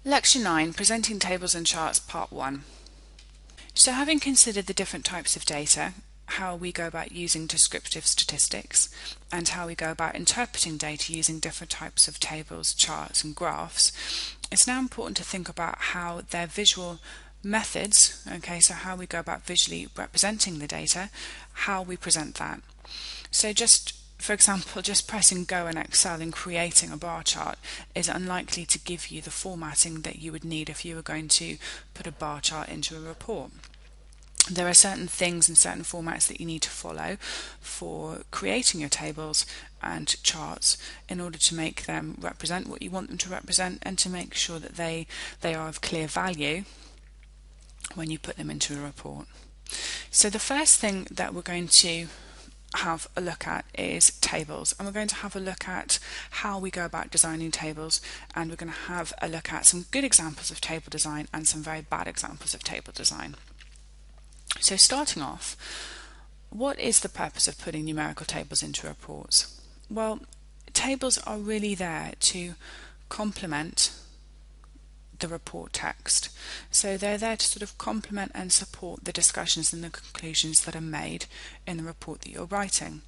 Lecture 9, Presenting Tables and Charts, Part 1. So having considered the different types of data, how we go about using descriptive statistics, and how we go about interpreting data using different types of tables, charts and graphs, it's now important to think about how their visual methods, so how we go about visually representing the data, how we present that. So for example, just pressing Go in Excel and creating a bar chart is unlikely to give you the formatting that you would need if you were going to put a bar chart into a report. There are certain things and certain formats that you need to follow for creating your tables and charts in order to make them represent what you want them to represent and to make sure that they are of clear value when you put them into a report. So the first thing that we're going to have a look at is tables, and we're going to have a look at how we go about designing tables, and we're going to have a look at some good examples of table design and some very bad examples of table design. So starting off, what is the purpose of putting numerical tables into reports? Well, tables are really there to complement the report text. So they're there to sort of complement and support the discussions and the conclusions that are made in the report that you're writing.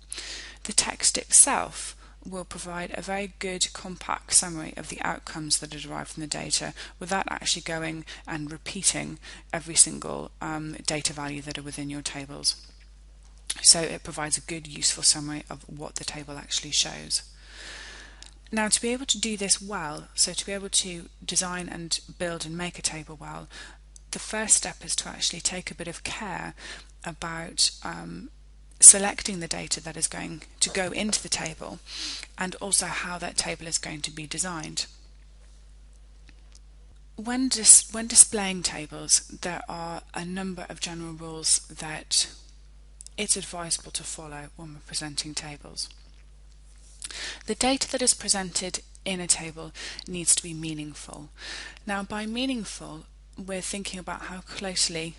The text itself will provide a very good compact summary of the outcomes that are derived from the data without actually going and repeating every single data value that are within your tables. So it provides a good useful summary of what the table actually shows. Now, to be able to do this well, so to be able to design and build and make a table well, the first step is to actually take a bit of care about selecting the data that is going to go into the table and also how that table is going to be designed. When displaying tables, there are a number of general rules that it's advisable to follow when we're presenting tables. The data that is presented in a table needs to be meaningful. Now, by meaningful, we're thinking about how closely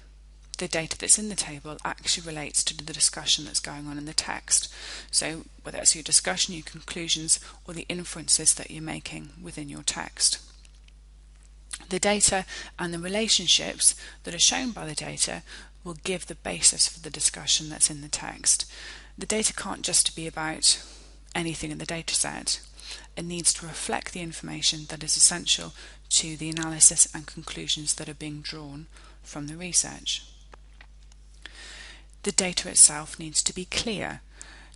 the data that's in the table actually relates to the discussion that's going on in the text. So whether it's your discussion, your conclusions, or the inferences that you're making within your text. The data and the relationships that are shown by the data will give the basis for the discussion that's in the text. The data can't just be about anything in the data set. It needs to reflect the information that is essential to the analysis and conclusions that are being drawn from the research. The data itself needs to be clear.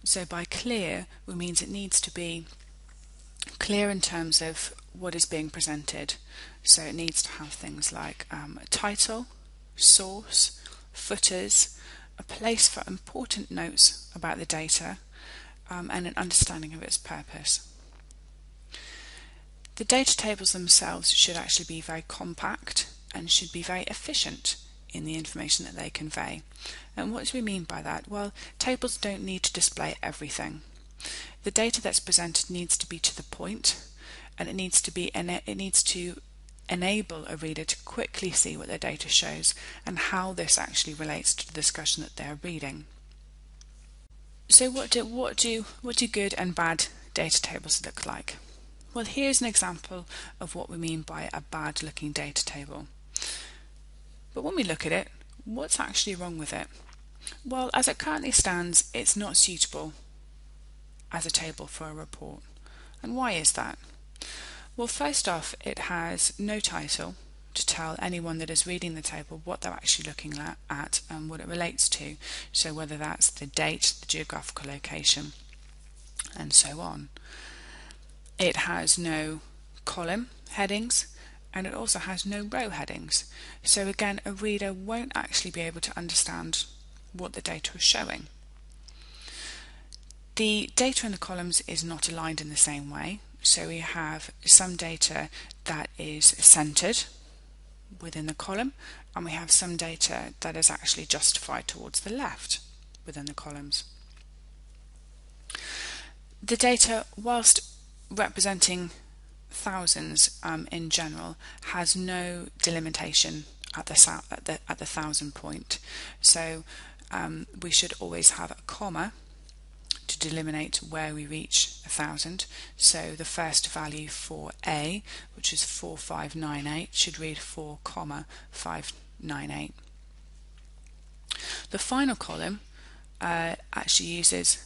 So by clear, it means it needs to be clear in terms of what is being presented. So it needs to have things like a title, source, footers, a place for important notes about the data, and an understanding of its purpose. The data tables themselves should actually be very compact and should be very efficient in the information that they convey. And what do we mean by that? Well, tables don't need to display everything. The data that's presented needs to be to the point, and it needs to enable a reader to quickly see what their data shows and how this actually relates to the discussion that they're reading. So what do good and bad data tables look like? Well, here's an example of what we mean by a bad looking data table. But when we look at it, what's actually wrong with it? Well, as it currently stands, it's not suitable as a table for a report. And why is that? Well, first off, it has no title to tell anyone that is reading the table what they're actually looking at and what it relates to. So whether that's the date, the geographical location, and so on. It has no column headings, and it also has no row headings. So again, a reader won't actually be able to understand what the data is showing. The data in the columns is not aligned in the same way. So we have some data that is centered within the column, and we have some data that is actually justified towards the left within the columns. The data, whilst representing thousands in general, has no delimitation at the thousand point. So we should always have a comma to delimitate where we reach 1,000. So the first value for A, which is 4598, should read 4,598. The final column actually uses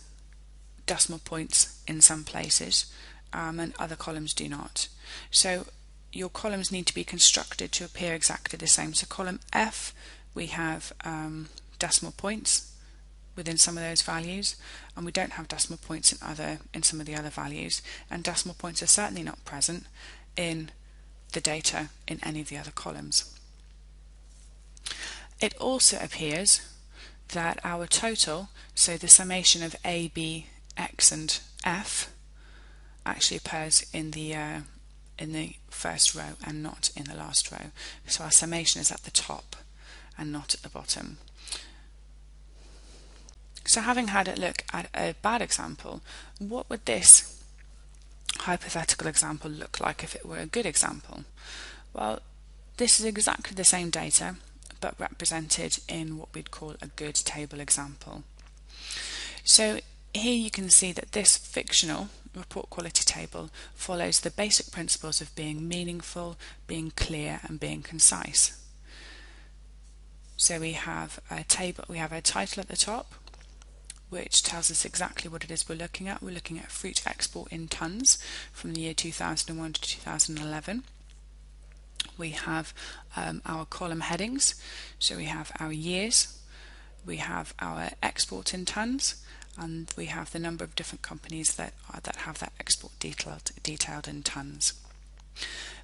decimal points in some places, and other columns do not. So your columns need to be constructed to appear exactly the same. So column F, we have decimal points within some of those values, and we don't have decimal points in some of the other values, and decimal points are certainly not present in the data in any of the other columns. It also appears that our total, so the summation of A, B, X and F, actually appears in the first row and not in the last row. So our summation is at the top and not at the bottom. So having had a look at a bad example, what would this hypothetical example look like if it were a good example? Well, this is exactly the same data but represented in what we'd call a good table example. So here you can see that this fictional report quality table follows the basic principles of being meaningful, being clear and being concise. So we have a table, we have a title at the top which tells us exactly what it is we're looking at. We're looking at fruit export in tonnes from the year 2001 to 2011. We have our column headings, so we have our years, we have our export in tonnes, and we have the number of different companies that have that export detailed in tonnes.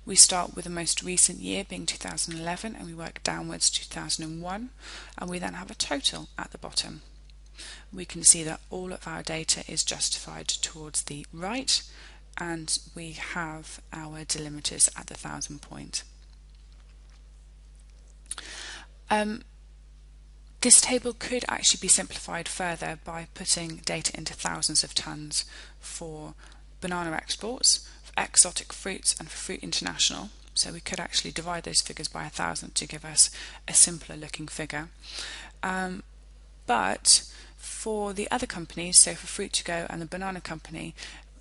We start with the most recent year being 2011 and we work downwards to 2001, and we then have a total at the bottom. We can see that all of our data is justified towards the right, and we have our delimiters at the 1,000 point. This table could actually be simplified further by putting data into thousands of tonnes for banana exports, for exotic fruits and for Fruit International. So we could actually divide those figures by 1,000 to give us a simpler looking figure. But for the other companies, so for Fruit to Go and the Banana Company,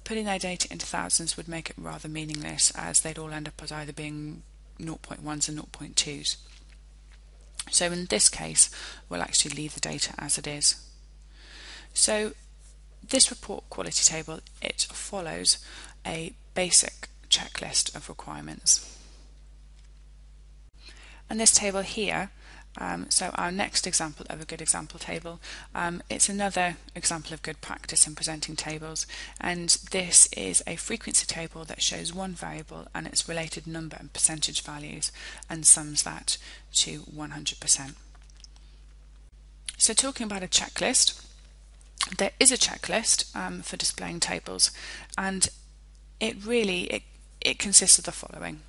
putting their data into thousands would make it rather meaningless, as they'd all end up as either being 0.1s and 0.2s. So in this case, we'll actually leave the data as it is. So this report quality table, it follows a basic checklist of requirements. And this table here, so our next example of a good example table, it's another example of good practice in presenting tables, and this is a frequency table that shows one variable and its related number and percentage values and sums that to 100%. So talking about a checklist, there is a checklist for displaying tables, and it consists of the following.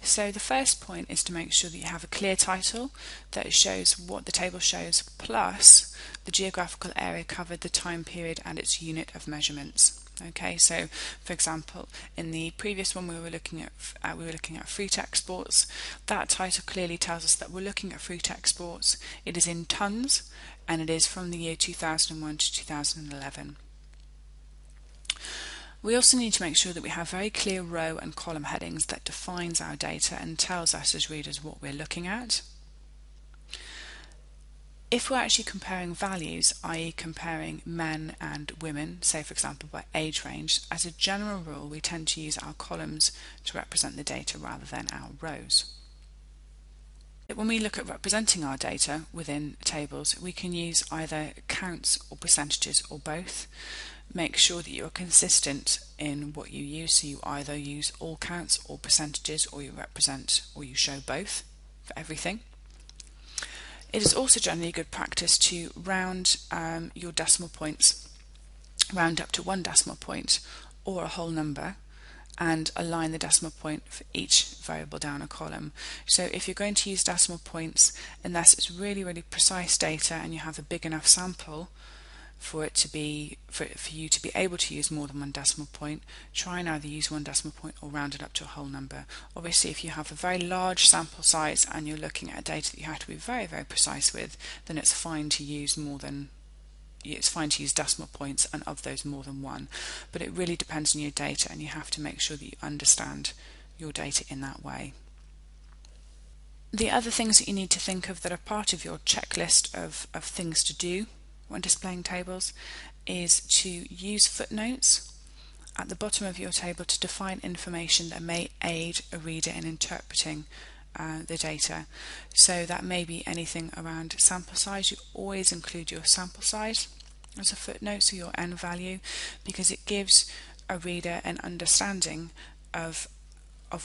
So the first point is to make sure that you have a clear title that shows what the table shows, plus the geographical area covered, the time period and its unit of measurements. Okay, so for example, in the previous one we were looking at fruit exports. That title clearly tells us that we're looking at fruit exports. It is in tonnes and it is from the year 2001 to 2011. We also need to make sure that we have very clear row and column headings that defines our data and tells us as readers what we're looking at. If we're actually comparing values, i.e. comparing men and women, say for example by age range, as a general rule we tend to use our columns to represent the data rather than our rows. When we look at representing our data within tables, we can use either counts or percentages or both. Make sure that you are consistent in what you use, so you either use all counts or percentages, or you represent or you show both for everything. It is also generally good practice to round your decimal points, round up to 1 decimal point or a whole number, and align the decimal point for each variable down a column. So if you're going to use decimal points, unless it's really precise data and you have a big enough sample for you to be able to use more than 1 decimal point, try and either use 1 decimal point or round it up to a whole number. Obviously if you have a very large sample size and you're looking at data that you have to be very precise with, then it's fine to use more than it's fine to use decimal points and of those more than one, but it really depends on your data, and you have to make sure that you understand your data in that way. The other things that you need to think of that are part of your checklist of things to do when displaying tables is to use footnotes at the bottom of your table to define information that may aid a reader in interpreting the data. So that may be anything around sample size. You always include your sample size as a footnote, so your n value, because it gives a reader an understanding of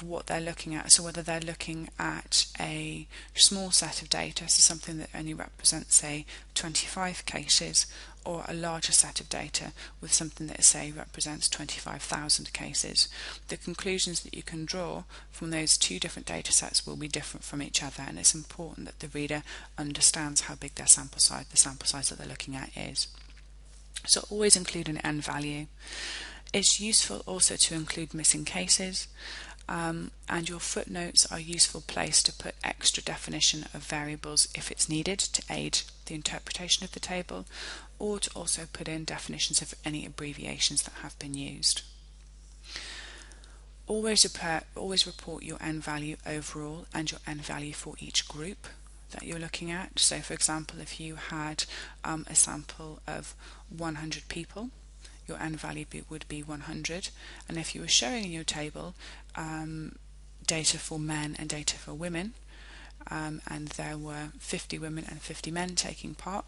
what they're looking at. So whether they're looking at a small set of data, so something that only represents, say, 25 cases, or a larger set of data with something that, say, represents 25,000 cases. The conclusions that you can draw from those two different data sets will be different from each other, and it's important that the reader understands how big their sample size, the sample size that they're looking at, is. So always include an n value. It's useful also to include missing cases, and your footnotes are a useful place to put extra definition of variables if it's needed to aid the interpretation of the table, or to also put in definitions of any abbreviations that have been used. Always report your n value overall and your n value for each group that you're looking at. So for example, if you had a sample of 100 people, your n value would be 100, and if you were showing in your table data for men and data for women, and there were 50 women and 50 men taking part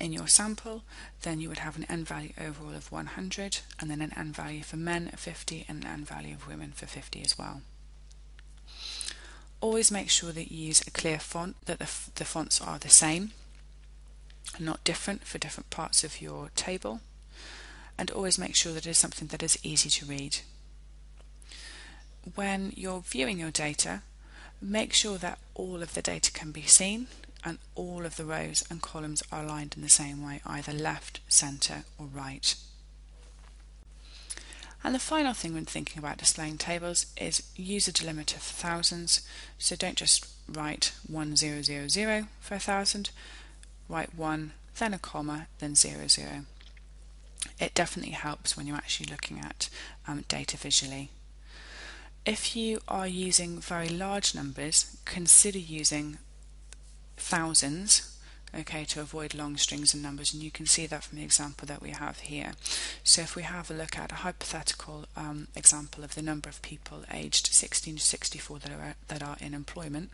in your sample, then you would have an n value overall of 100, and then an n value for men of 50 and an n value of women for 50 as well. Always make sure that you use a clear font, that the fonts are the same, not different for different parts of your table, and always make sure that it is something that is easy to read. When you're viewing your data, make sure that all of the data can be seen and all of the rows and columns are aligned in the same way, either left, centre or right. And the final thing when thinking about displaying tables is use a delimiter for thousands. So don't just write 1000 for 1,000, write 1, then a comma, then 00. It definitely helps when you're actually looking at data visually. If you are using very large numbers, consider using thousands, okay, to avoid long strings and numbers, and you can see that from the example that we have here. So if we have a look at a hypothetical example of the number of people aged 16 to 64 that are in employment,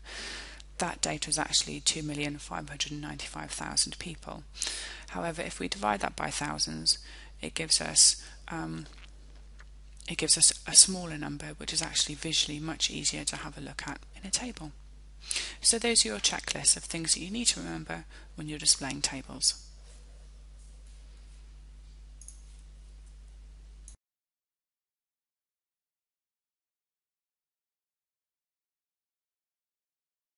that data is actually 2,595,000 people. However, if we divide that by thousands, it gives us a smaller number, which is actually visually much easier to have a look at in a table. So those are your checklists of things that you need to remember when you're displaying tables.